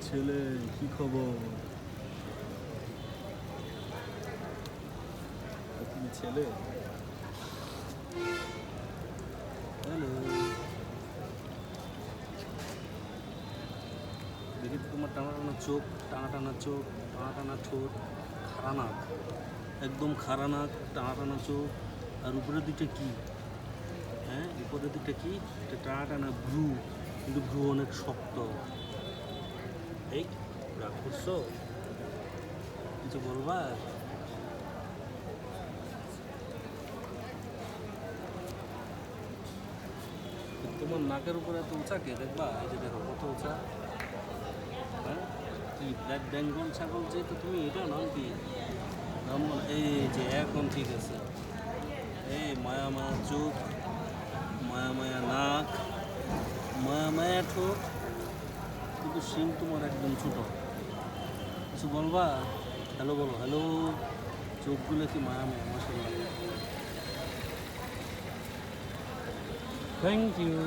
ছেলে, কি খবর? তুমি ছেলে? হ্যালো, দেখি তো তোমার টানা টানা চোখ, টানা টানা চোখ, টানা টানা ঠোঁট, খাড়া নাক, একদম খাড়া নাক, টানা টানা চোখ, আর উপরে দুইটা কি? হ্যাঁ, উপরে দুইটা কি? একটা টানা টানা ভ্রু, কিন্তু ভ্রু অনেক শক্ত। এই রাগ করছো? কিছু বলবা? তোমার নাকের উপরে এত উঁচা কে? দেখবা, এই যে দেখো কত উঁচা। হ্যাঁ, কি ব্ল্যাক বেঙ্গল ছাগল যেহেতু তুমি, এটা নাম কি? নাম এই যে এখন ঠিক আছে। এই মায়া মায়া চোখ, মায়া মায়া নাক, মায়া মায়া ঠোঁট, কিন্তু সিং তোমার একদম ছোট। কিছু বলবা? হ্যালো বলো, হ্যালো। চোখগুলো কি মায়া মায়া, মাশাআল্লাহ। Thank you.